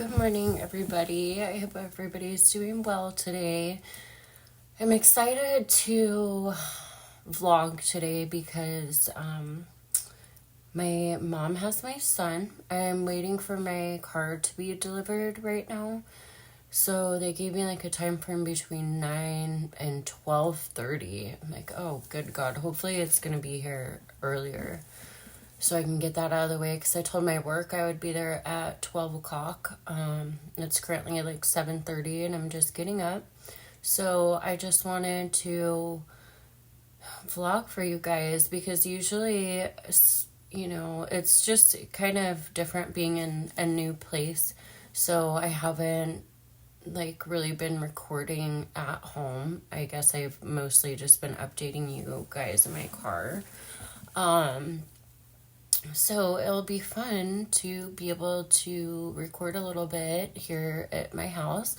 Good morning, everybody. I hope everybody's doing well today. I'm excited to vlog today because my mom has my son. I'm waiting for my car to be delivered right now. So they gave me like a time frame between 9 and 12:30. I'm like, oh, good God. Hopefully it's going to be here earlier so I can get that out of the way, because I told my work I would be there at 12 o'clock. It's currently at like 7:30 and I'm just getting up. So I just wanted to vlog for you guys because usually, it's just kind of different being in a new place. So I haven't like really been recording at home. I guess I've mostly just been updating you guys in my car. So it'll be fun to be able to record a little bit here at my house.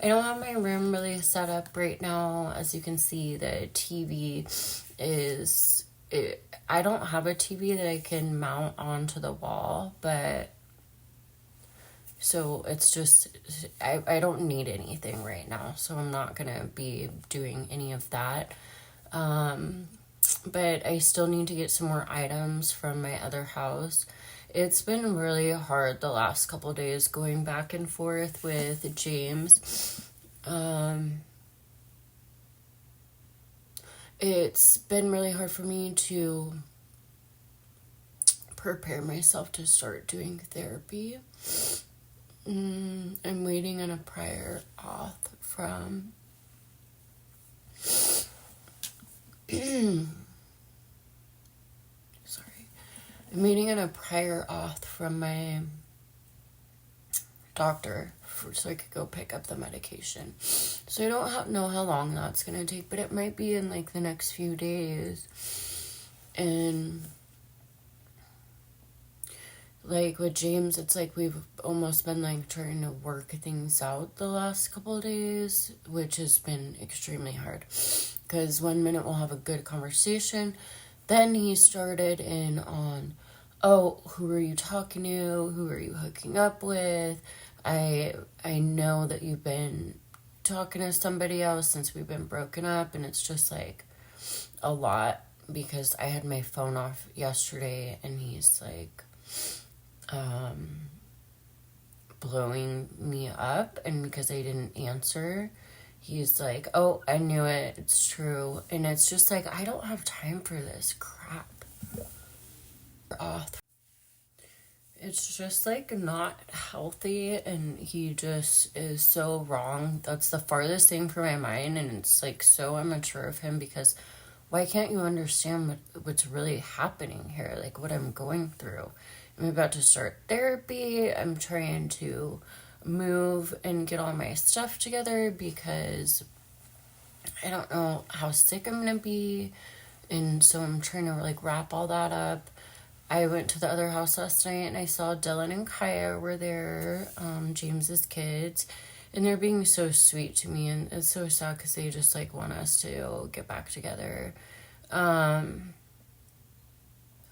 I don't have my room really set up right now. As you can see, the TV I don't have a TV that I can mount onto the wall, but so it's just, I don't need anything right now, so I'm not gonna be doing any of that. But I still need to get some more items from my other house. It's been really hard the last couple of days going back and forth with James. It's been really hard for me to prepare myself to start doing therapy. I'm waiting on a prior auth from I'm waiting on a prior auth from my doctor so I could go pick up the medication. So I don't know how long that's going to take, but it might be in like the next few days. And like with James, it's like we've almost been like trying to work things out the last couple of days, which has been extremely hard. Because one minute we'll have a good conversation, then he started in on, oh, who are you talking to? Who are you hooking up with? I know that you've been talking to somebody else since we've been broken up, and it's just like a lot because I had my phone off yesterday and he's like blowing me up, and because I didn't answer, he's like, oh, I knew it, it's true. And it's just like, I don't have time for this crap. It's just like not healthy, and he just is so wrong. That's the farthest thing from my mind, and it's like so immature of him, because why can't you understand what's really happening here? Like what I'm going through. I'm about to start therapy. I'm trying to move and get all my stuff together because I don't know how sick I'm gonna be, and so I'm trying to like wrap all that up. I went to the other house last night and I saw Dylan and Kaya were there, James's kids, and they're being so sweet to me, and it's so sad because they just like want us to get back together. Want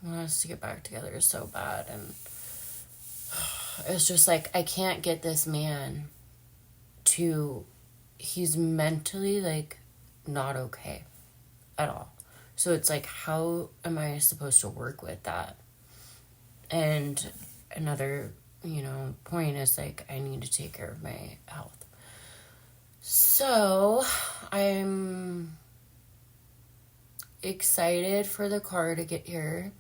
us to get back together so bad, and it's just like I can't get this man to, he's mentally like not okay at all. So it's like, how am I supposed to work with that? And another, point is like, I need to take care of my health. So I'm excited for the car to get here.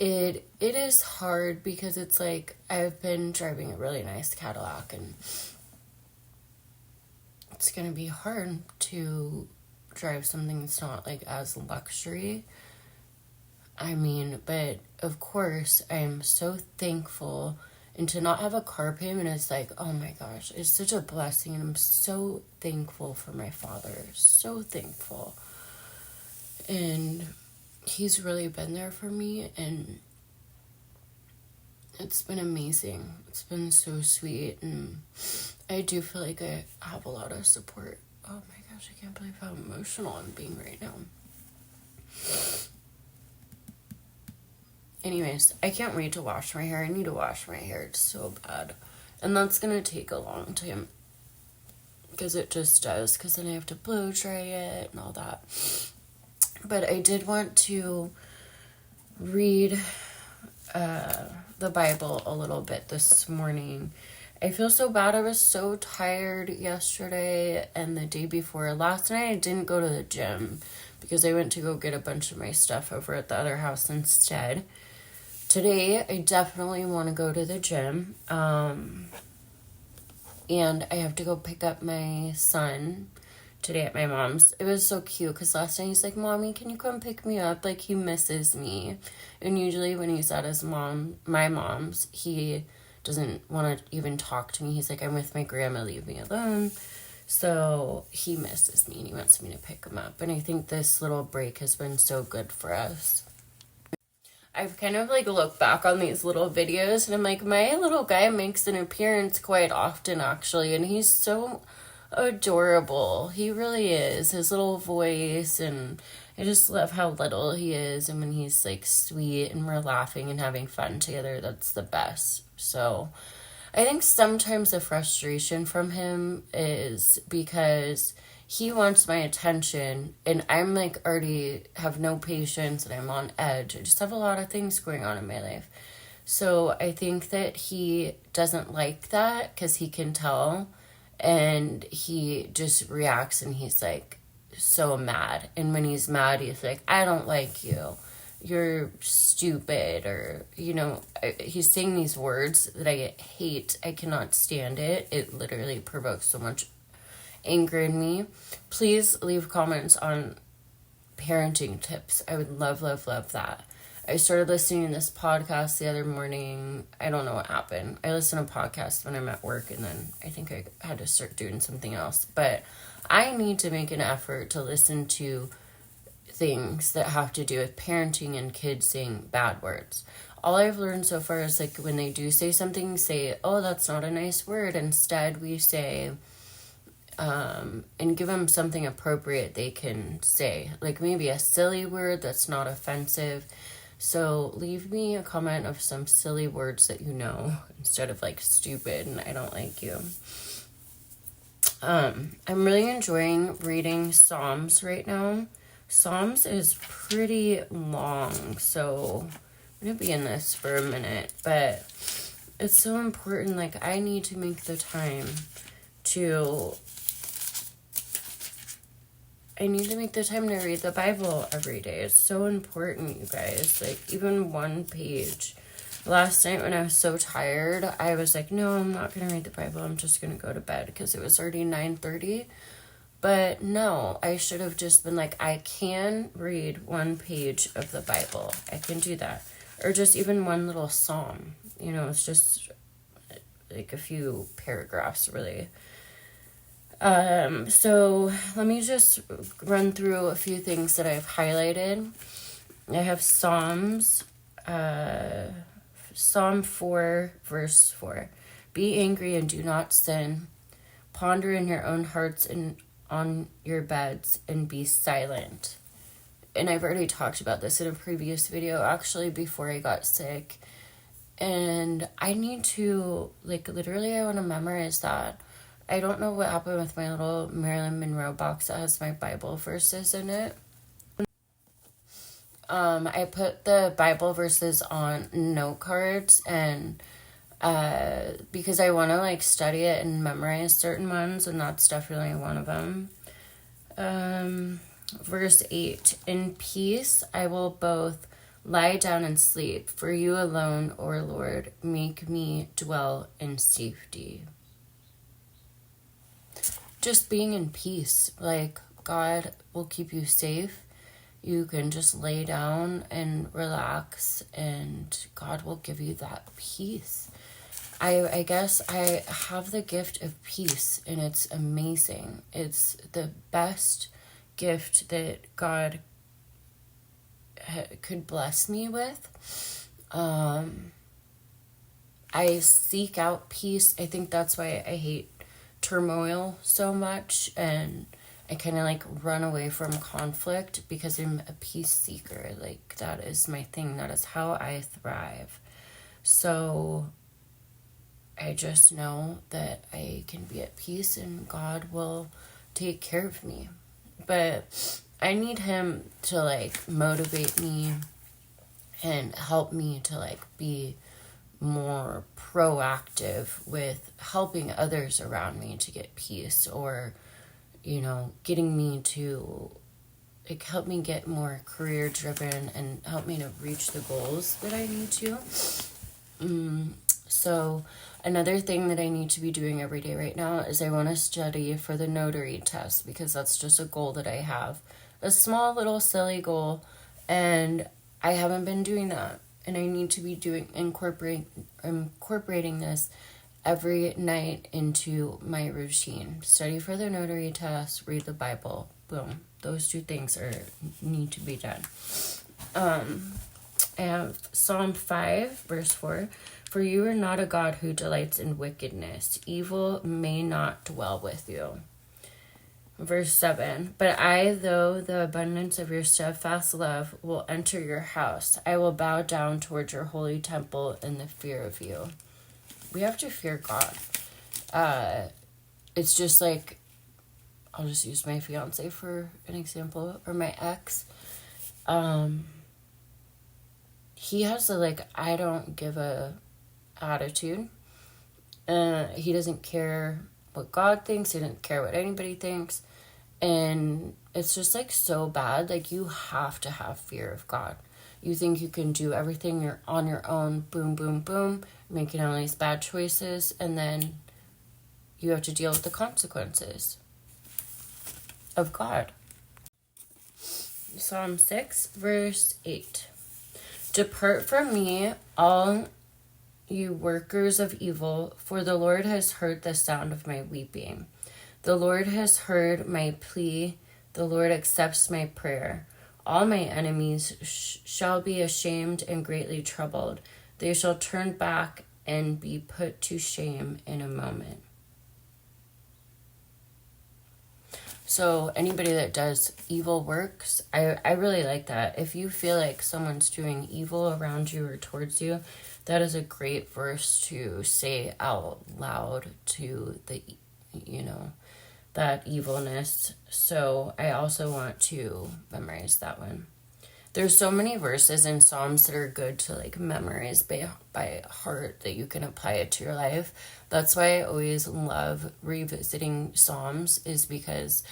It is hard because it's like, I've been driving a really nice Cadillac, and it's going to be hard to drive something that's not like as luxury. I mean, but of course I'm so thankful, and to not have a car payment is like, oh my gosh, it's such a blessing, and I'm so thankful for my father, so thankful. And he's really been there for me, and it's been amazing. It's been so sweet, and I do feel like I have a lot of support. Oh my gosh, I can't believe how emotional I'm being right now. Anyways, I can't wait to wash my hair. I need to wash my hair. It's so bad. And that's going to take a long time. Because it just does. Because then I have to blow dry it and all that. But I did want to read the Bible a little bit this morning. I feel so bad. I was so tired yesterday and the day before. Last night I didn't go to the gym because I went to go get a bunch of my stuff over at the other house instead. Today I definitely want to go to the gym. And I have to go pick up my son today at my mom's. It was so cute because last night he's like, Mommy, can you come pick me up? Like, he misses me. And usually when he's at my mom's, he doesn't want to even talk to me. He's like, I'm with my grandma, leave me alone. So he misses me and he wants me to pick him up. And I think this little break has been so good for us. I've kind of like looked back on these little videos and I'm like, my little guy makes an appearance quite often actually, and he's so adorable. He really is. His little voice, and I just love how little he is, and when he's like sweet and we're laughing and having fun together, that's the best. So I think sometimes the frustration from him is because he wants my attention and I'm like already have no patience and I'm on edge. I just have a lot of things going on in my life. So I think that he doesn't like that because he can tell, and he just reacts and he's like so mad. And when he's mad, he's like, I don't like you. You're stupid, or, he's saying these words that I hate. I cannot stand it. It literally provokes so much anger in me. Please leave comments on parenting tips. I would love, love, love that. I started listening to this podcast the other morning. I don't know what happened. I listen to podcasts when I'm at work, and then I think I had to start doing something else. But I need to make an effort to listen to things that have to do with parenting and kids saying bad words. All I've learned so far is like when they do say something, say, oh, that's not a nice word. Instead, we say, and give them something appropriate they can say. Like maybe a silly word that's not offensive. So leave me a comment of some silly words that you know instead of like stupid and I don't like you. I'm really enjoying reading Psalms right now. Psalms is pretty long, so I'm going to be in this for a minute, but it's so important. Like, I need to make the time to read the Bible every day. It's so important, you guys. Like, even one page. Last night when I was so tired, I was like, no, I'm not going to read the Bible. I'm just going to go to bed because it was already 9:30. But no, I should have just been like, I can read one page of the Bible. I can do that. Or just even one little psalm. It's just like a few paragraphs, really. So let me just run through a few things that I've highlighted. I have Psalms, Psalm 4, verse 4. Be angry and do not sin. Ponder in your own hearts and on your beds and be silent. And I've already talked about this in a previous video, actually, before I got sick. And I need to, literally I want to memorize that. I don't know what happened with my little Marilyn Monroe box that has my Bible verses in it. I put the Bible verses on note cards and because I want to study it and memorize certain ones, and that's definitely one of them. Verse 8, in peace I will both lie down and sleep, for you alone, O Lord, make me dwell in safety. Just being in peace, God will keep you safe. You can just lay down and relax, and God will give you that peace. I guess I have the gift of peace, and it's amazing. It's the best gift that God could bless me with. I seek out peace. I think that's why I hate turmoil so much, and I kind of run away from conflict because I'm a peace seeker. That is my thing. That is how I thrive. So I just know that I can be at peace and God will take care of me. But I need him to like motivate me and help me to like be more proactive with helping others around me to get peace, or getting me to like help me get more career driven and help me to reach the goals that I need to. So another thing that I need to be doing every day right now is I want to study for the notary test, because that's just a goal that I have, a small little silly goal, and I haven't been doing that, and I need to be incorporating this every night into my routine. Study for the notary test, read the Bible. Boom. Those two things need to be done. I have Psalm 5, verse 4. For you are not a God who delights in wickedness. Evil may not dwell with you. Verse 7. But I, though the abundance of your steadfast love, will enter your house. I will bow down towards your holy temple in the fear of you. We have to fear God. It's just like, I'll just use my fiance for an example, or my ex. He has I don't give a attitude. He doesn't care what God thinks. He doesn't care what anybody thinks. And it's just so bad. You have to have fear of God. You think you can do everything, you're on your own, boom, boom, boom, making all these bad choices, and then you have to deal with the consequences of God. Psalm 6, verse 8. Depart from me, all you workers of evil, for the Lord has heard the sound of my weeping. The Lord has heard my plea. The Lord accepts my prayer. All my enemies shall be ashamed and greatly troubled. They shall turn back and be put to shame in a moment. So anybody that does evil works, I really like that. If you feel like someone's doing evil around you or towards you, that is a great verse to say out loud to the, that evilness. So I also want to memorize that one. There's so many verses in Psalms that are good to memorize by heart, that you can apply it to your life. That's why I always love revisiting Psalms, is because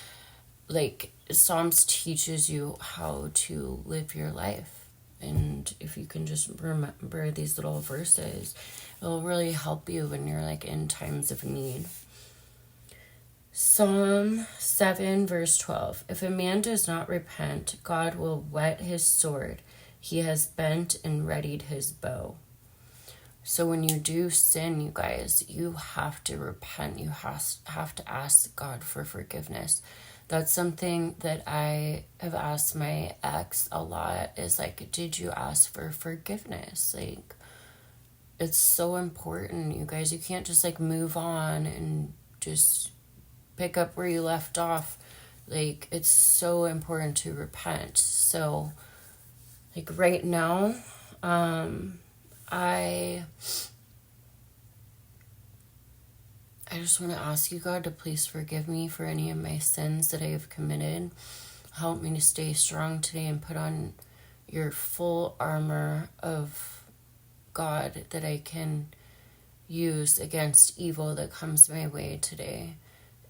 Psalms teaches you how to live your life. And if you can just remember these little verses, it'll really help you when you're in times of need. Psalm 7, verse 12. If a man does not repent, God will whet his sword. He has bent and readied his bow. So when you do sin, you guys, you have to repent. You have to ask God for forgiveness. That's something that I have asked my ex a lot, is did you ask for forgiveness? It's so important, you guys. You can't just move on and just pick up where you left off. It's so important to repent. So right now, I just want to ask you, God, to please forgive me for any of my sins that I have committed. Help me to stay strong today and put on your full armor of God that I can use against evil that comes my way today.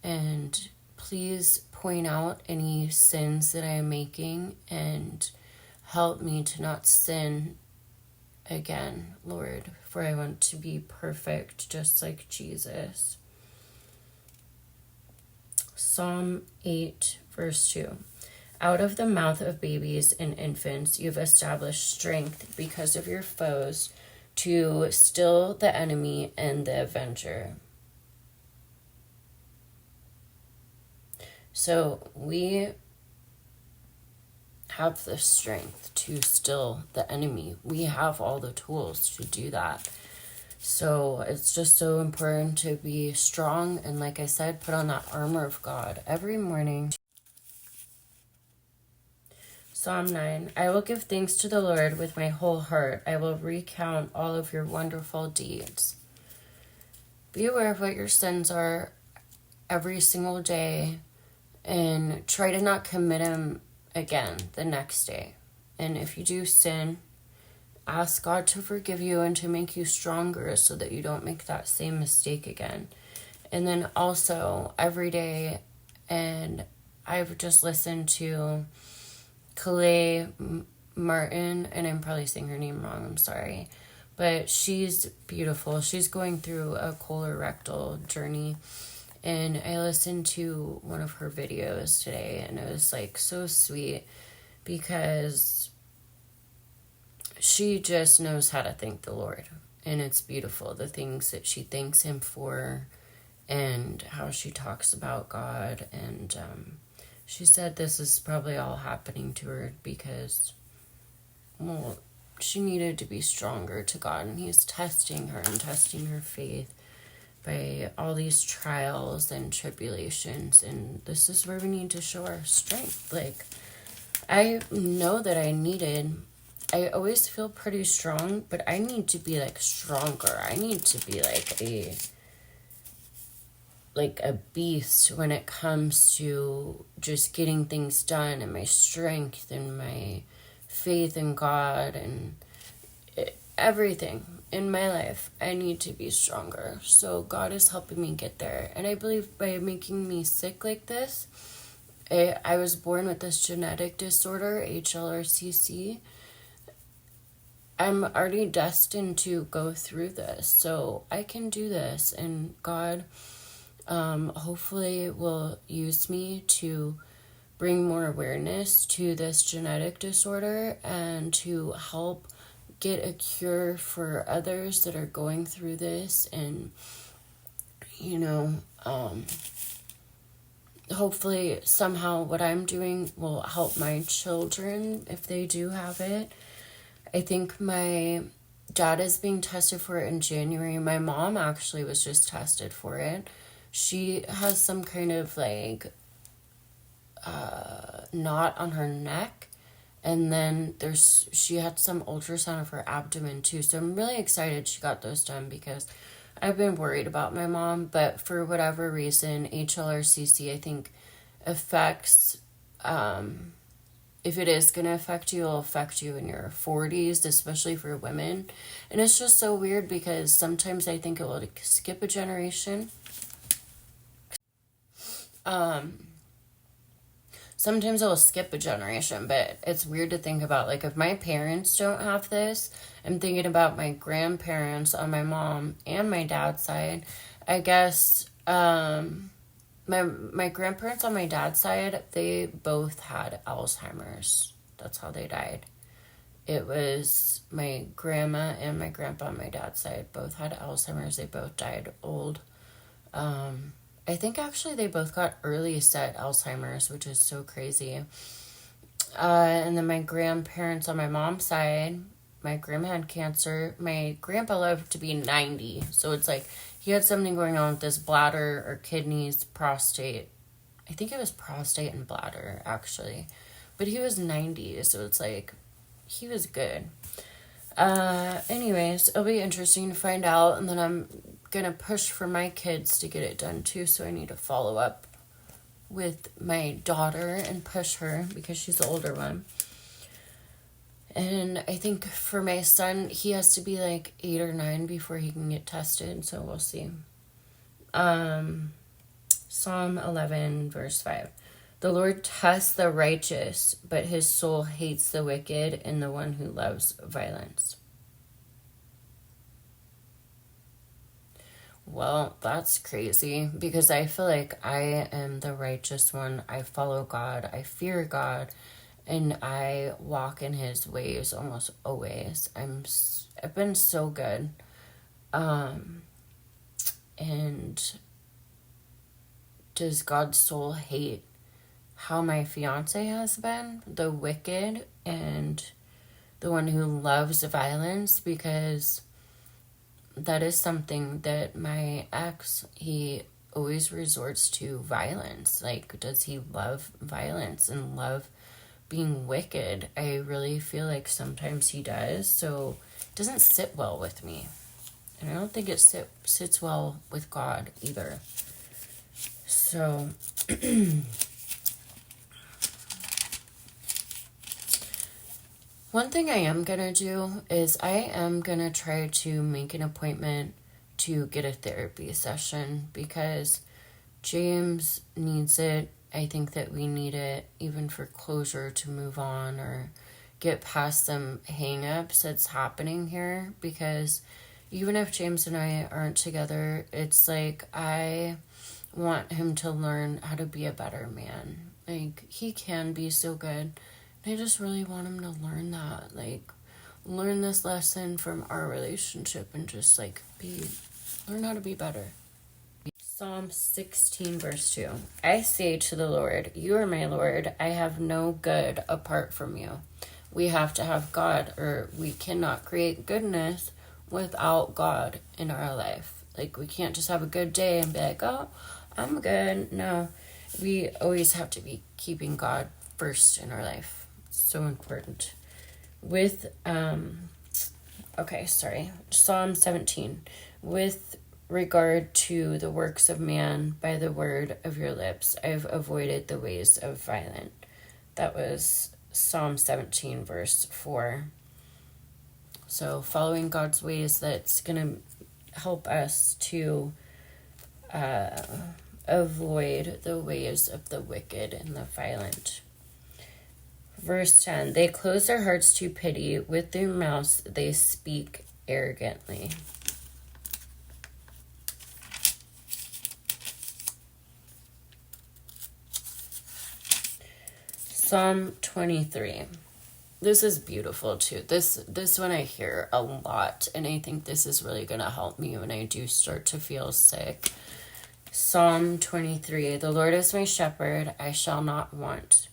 And please point out any sins that I am making and help me to not sin again, Lord, for I want to be perfect just like Jesus. Psalm 8, verse 2. Out of the mouth of babies and infants you've established strength because of your foes, to still the enemy and the avenger. So we have the strength to still the enemy. We have all the tools to do that. So it's just so important to be strong and, like I said, put on that armor of God every morning. Psalm 9. I will give thanks to the Lord with my whole heart. I will recount all of your wonderful deeds. be aware of what your sins are every single day and try to not commit them again the next day. And if you do sin, ask God to forgive you and to make you stronger so that you don't make that same mistake again. And then also every day, and I've just listened to Calais Martin, and I'm probably saying her name wrong, I'm sorry. But she's beautiful. She's going through a colorectal journey. And I listened to one of her videos today, and it was like so sweet because she just knows how to thank the Lord. And it's beautiful, the things that she thanks him for and how she talks about God. And she said this is probably all happening to her because, well, she needed to be stronger to God. And he's testing her and testing her faith by all these trials and tribulations. And this is where we need to show our strength. Like, I know that I always feel pretty strong, but I need to be like stronger. I need to be like a beast when it comes to just getting things done, and my strength and my faith in God and everything in my life. I need to be stronger. So God is helping me get there. And I believe by making me sick like this, I was born with this genetic disorder, HLRCC. I'm already destined to go through this, so I can do this, and God hopefully will use me to bring more awareness to this genetic disorder and to help get a cure for others that are going through this. And hopefully somehow what I'm doing will help my children if they do have it. I think my dad is being tested for it in January. My mom actually was just tested for it. She has some kind of like knot on her neck. And then she had some ultrasound of her abdomen too. So I'm really excited she got those done because I've been worried about my mom. But for whatever reason, HLRCC, I think, affects... if it is going to affect you, it'll affect you in your 40s, especially for women. And it's just so weird because sometimes I think it will skip a generation. Sometimes it will skip a generation, but it's weird to think about. Like, if my parents don't have this, I'm thinking about my grandparents on my mom and my dad's side. I guess, my grandparents on my dad's side, they both had Alzheimer's. That's how they died. It was my grandma and my grandpa on my dad's side both had Alzheimer's. They both died old. I think actually they both got early set Alzheimer's, which is so crazy. And then my grandparents on my mom's side, my grandma had cancer. My grandpa lived to be 90. So it's like he had something going on with his bladder or kidneys, prostate. I think it was prostate and bladder, actually. But he was 90, so it's like he was good. Anyways, it'll be interesting to find out. And then I'm gonna push for my kids to get it done too, so I need to follow up with my daughter and push her because she's the older one. And I think for my son, he has to be like 8 or 9 before he can get tested, so we'll see. Psalm 11 verse 5. The Lord tests the righteous, but his soul hates the wicked and the one who loves violence. Well, that's crazy because I feel like I am the righteous one. I follow God. I fear God. And I walk in his ways almost always. I've been so good. And does God's soul hate how my fiance has been? The wicked and the one who loves violence? Because that is something that my ex, he always resorts to violence. Like, does he love violence and love being wicked? I really feel like sometimes he does, so it doesn't sit well with me. And I don't think it sits well with God either. So, one thing I am going to do is I am going to try to make an appointment to get a therapy session because James needs it. I think that we need it even for closure to move on or get past some hang-ups that's happening here, because even if James and I aren't together, it's like I want him to learn how to be a better man. Like, he can be so good. I just really want him to learn that, like, learn this lesson from our relationship and just, like, learn how to be better. Psalm 16, verse 2. I say to the Lord, you are my Lord. I have no good apart from you. We have to have God, or we cannot create goodness without God in our life. Like, we can't just have a good day and be like, oh, I'm good. No, we always have to be keeping God first in our life. So important. With Psalm 17. With regard to the works of man, by the word of your lips I've avoided the ways of violence. That was Psalm 17, verse 4. So following God's ways, that's going to help us to avoid the ways of the wicked and the violent. Verse 10, they close their hearts to pity. With their mouths they speak arrogantly. Psalm 23. This is beautiful too. This one I hear a lot, and I think this is really going to help me when I do start to feel sick. Psalm 23. The Lord is my shepherd, I shall not want.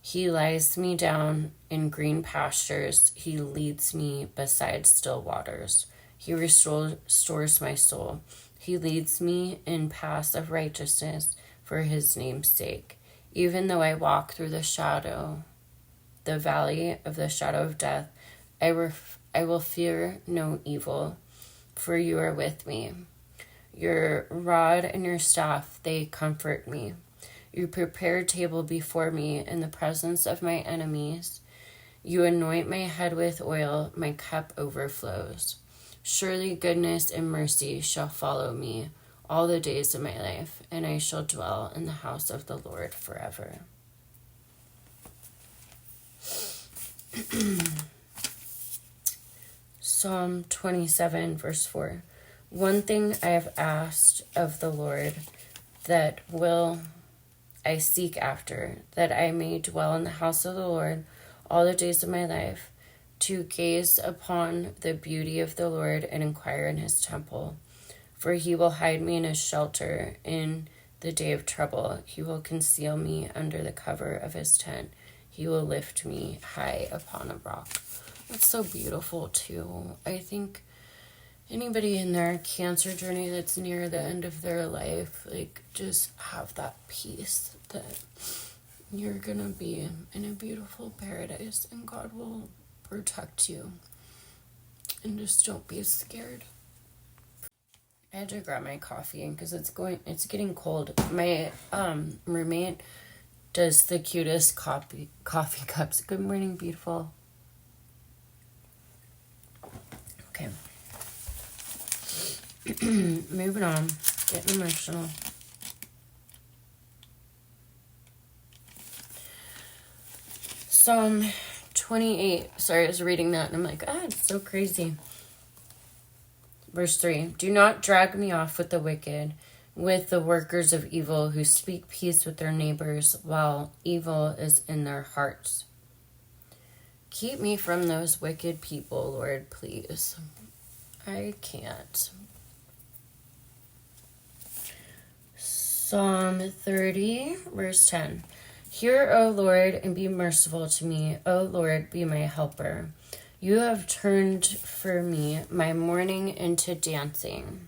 He lies me down in green pastures. He leads me beside still waters. He restores my soul. He leads me in paths of righteousness for his name's sake. Even though I walk through the valley of the shadow of death, I will fear no evil, for you are with me. Your rod and your staff, they comfort me. You prepare a table before me in the presence of my enemies. You anoint my head with oil, my cup overflows. Surely goodness and mercy shall follow me all the days of my life, and I shall dwell in the house of the Lord forever. Psalm 27, verse 4. One thing I have asked of the Lord, that will I seek after, that I may dwell in the house of the Lord all the days of my life, to gaze upon the beauty of the Lord and inquire in his temple. For he will hide me in his shelter in the day of trouble. He will conceal me under the cover of his tent. He will lift me high upon a rock. That's so beautiful too. I think anybody in their cancer journey that's near the end of their life, like, just have that peace that you're gonna be in a beautiful paradise and God will protect you. And just don't be scared. I had to grab my coffee because it's getting cold. My roommate does the cutest coffee cups. Good morning, beautiful. Okay. Moving on. Getting emotional. Psalm 28. Sorry, I was reading that and I'm like, it's so crazy. Verse 3. Do not drag me off with the wicked, with the workers of evil who speak peace with their neighbors while evil is in their hearts. Keep me from those wicked people, Lord, please. I can't. Psalm 30, verse 10. Hear, O Lord, and be merciful to me. O Lord, be my helper. You have turned for me my mourning into dancing.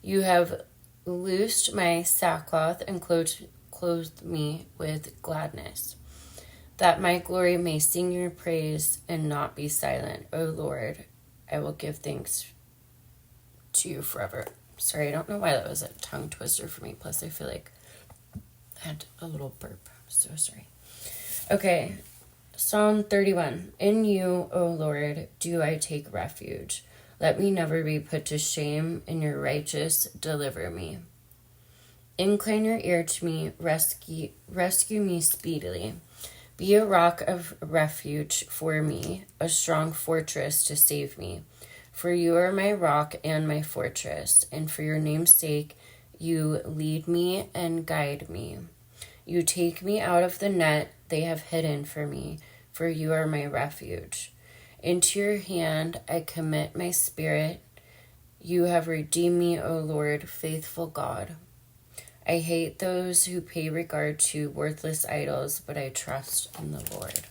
You have loosed my sackcloth and clothed me with gladness, that my glory may sing your praise and not be silent. O Lord, I will give thanks to you forever. Sorry, I don't know why that was a tongue twister for me. Plus, I feel like I had a little burp. So sorry. Okay, Psalm 31. In you, O Lord, do I take refuge. Let me never be put to shame. In your righteous, deliver me. Incline your ear to me. Rescue me speedily. Be a rock of refuge for me, a strong fortress to save me. For you are my rock and my fortress, and for your name's sake, you lead me and guide me. You take me out of the net they have hidden for me, for you are my refuge. Into your hand I commit my spirit. You have redeemed me, O Lord, faithful God. I hate those who pay regard to worthless idols, but I trust in the Lord.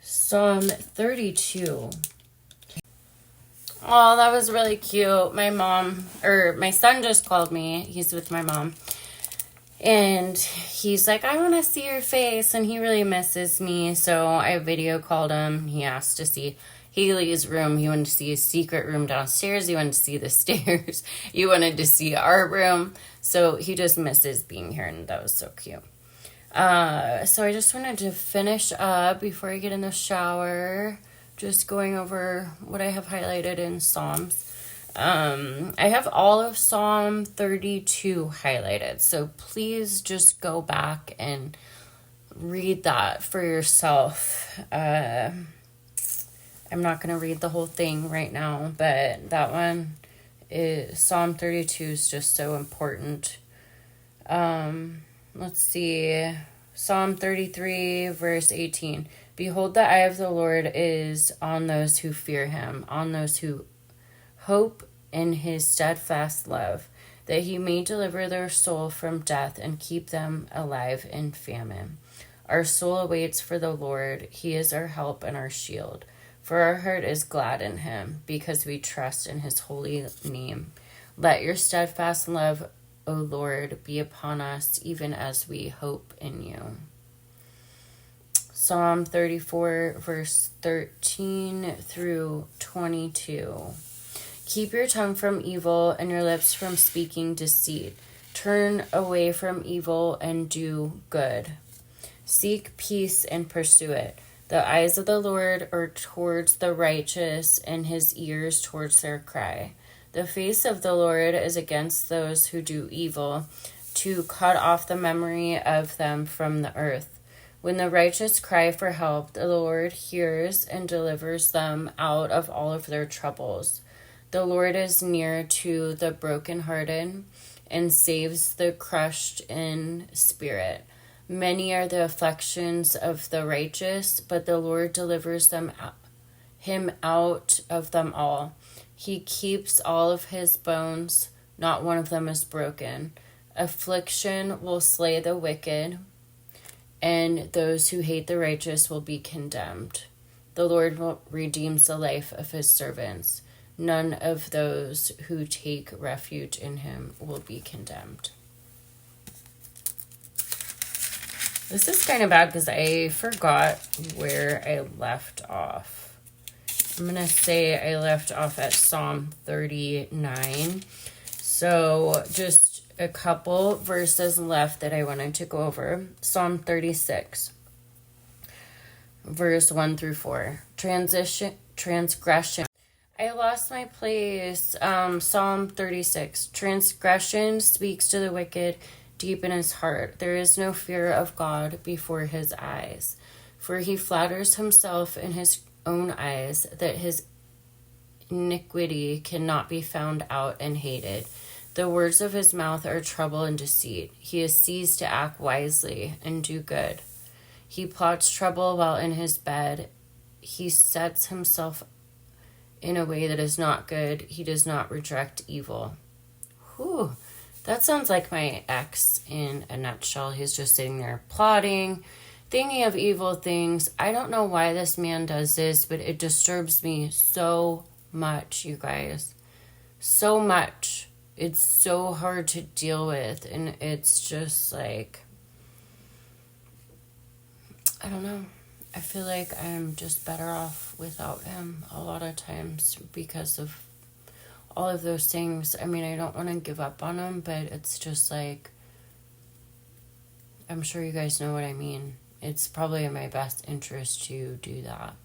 Psalm 32. Oh, that was really cute. My son just called me. He's with my mom. And he's like, I want to see your face. And he really misses me. So I video called him. He asked to see Haley's room. He wanted to see his secret room downstairs. He wanted to see the stairs. He wanted to see our room. So he just misses being here. And that was so cute. So I just wanted to finish up before I get in the shower. Just going over what I have highlighted in Psalms. I have all of Psalm 32 highlighted, so please just go back and read that for yourself. I'm not going to read the whole thing right now, but that one is Psalm 32 is just so important. Let's see. Psalm 33, verse 18. Behold, the eye of the Lord is on those who fear him, on those who hope in his steadfast love, that he may deliver their soul from death and keep them alive in famine. Our soul awaits for the Lord. He is our help and our shield. For our heart is glad in him, because we trust in his holy name. Let your steadfast love, O Lord, be upon us, even as we hope in you. Psalm 34, verse 13 through 22. Keep your tongue from evil and your lips from speaking deceit. Turn away from evil and do good. Seek peace and pursue it. The eyes of the Lord are towards the righteous, and his ears towards their cry. The face of the Lord is against those who do evil, to cut off the memory of them from the earth. When the righteous cry for help, the Lord hears and delivers them out of all of their troubles. The Lord is near to the brokenhearted and saves the crushed in spirit. Many are the afflictions of the righteous, but the Lord delivers him out of them all. He keeps all of his bones, not one of them is broken. Affliction will slay the wicked, and those who hate the righteous will be condemned. The Lord redeems the life of his servants. None of those who take refuge in him will be condemned. This is kind of bad because I forgot where I left off. I'm going to say I left off at Psalm 39. So just a couple verses left that I wanted to go over. Psalm 36, verse 1 through 4. Transgression. I lost my place. Psalm 36. Transgression speaks to the wicked deep in his heart. There is no fear of God before his eyes. For he flatters himself in his own eyes that his iniquity cannot be found out and hated. The words of his mouth are trouble and deceit. He has ceased to act wisely and do good. He plots trouble while in his bed. He sets himself in a way that is not good. He does not reject evil. Whew. That sounds like my ex in a nutshell. He's just sitting there plotting, thinking of evil things. I don't know why this man does this, but it disturbs me so much, you guys. So much. It's so hard to deal with, and it's just like, I don't know. I feel like I'm just better off without him a lot of times because of all of those things. I mean, I don't want to give up on him, but it's just like, I'm sure you guys know what I mean. It's probably in my best interest to do that.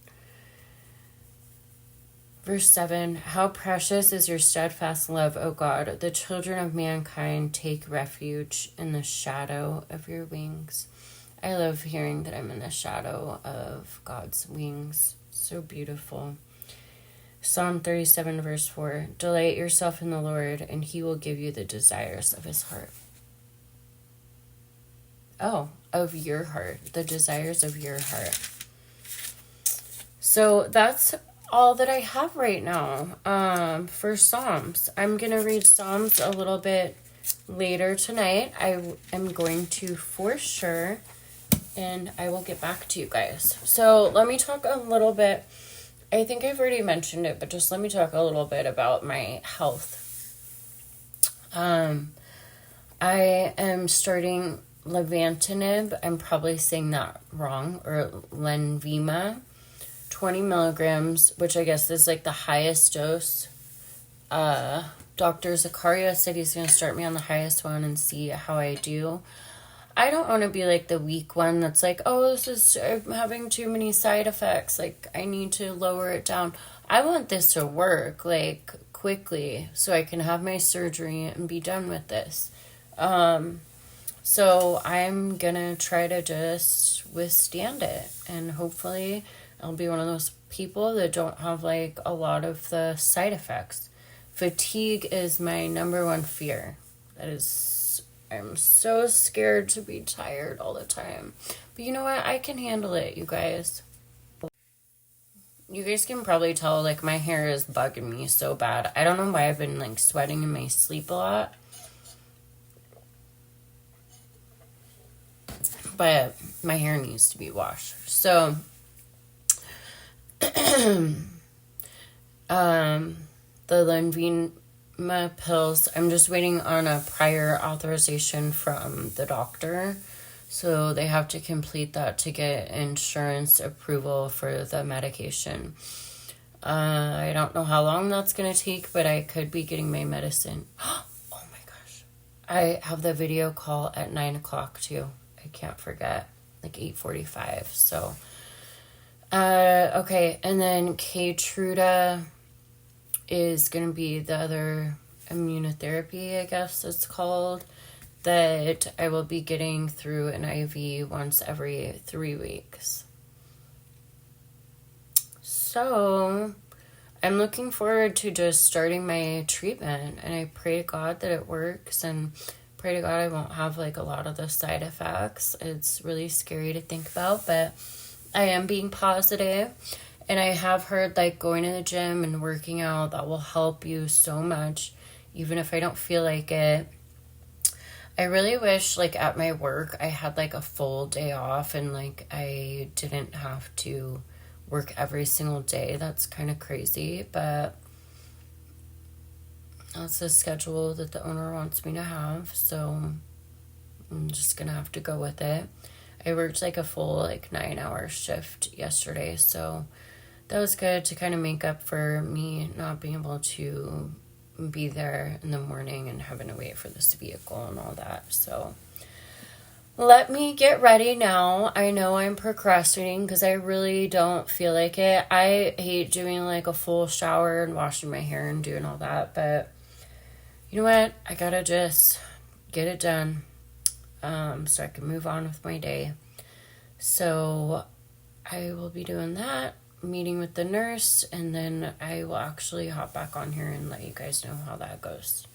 Verse 7, how precious is your steadfast love, O God. The children of mankind take refuge in the shadow of your wings. I love hearing that I'm in the shadow of God's wings. So beautiful. Psalm 37, verse 4, delight yourself in the Lord, and he will give you the desires of his heart. Oh, of your heart, the desires of your heart. So that's all that I have right now for Psalms. I'm going to read Psalms a little bit later tonight. I am going to for sure, and I will get back to you guys. So let me talk a little bit. I think I've already mentioned it, but just let me talk a little bit about my health. I am starting Levantinib. I'm probably saying that wrong, or Lenvima, 20 milligrams, which I guess is like the highest dose. Dr. Zakaria said he's going to start me on the highest one and see how I do. I don't want to be like the weak one that's like, oh, I'm having too many side effects. Like, I need to lower it down. I want this to work, like, quickly so I can have my surgery and be done with this. So I'm going to try to just withstand it. And hopefully I'll be one of those people that don't have, like, a lot of the side effects. Fatigue is my number one fear. I'm so scared to be tired all the time. But you know what? I can handle it, you guys. You guys can probably tell, like, my hair is bugging me so bad. I don't know why I've been, like, sweating in my sleep a lot. But my hair needs to be washed. So, the Lenvima pills, I'm just waiting on a prior authorization from the doctor. So they have to complete that to get insurance approval for the medication. I don't know how long that's going to take, but I could be getting my medicine. Oh my gosh. I have the video call at 9 o'clock too. I can't forget. Like 8:45. So, okay. And then Keytruda is going to be the other immunotherapy, I guess it's called, that I will be getting through an IV once every 3 weeks. So I'm looking forward to just starting my treatment, and I pray to God that it works, and pray to God I won't have like a lot of the side effects. It's really scary to think about, but I am being positive. And I have heard like going to the gym and working out, that will help you so much, even if I don't feel like it. I really wish like at my work I had like a full day off and like I didn't have to work every single day. That's kind of crazy, but that's the schedule that the owner wants me to have, so I'm just gonna have to go with it. I worked like a full like 9-hour shift yesterday, so that was good to kind of make up for me not being able to be there in the morning and having to wait for this vehicle and all that. So let me get ready now. I know I'm procrastinating because I really don't feel like it. I hate doing like a full shower and washing my hair and doing all that, but you know what? I gotta just get it done so I can move on with my day. So I will be doing that, meeting with the nurse, and then I will actually hop back on here and let you guys know how that goes.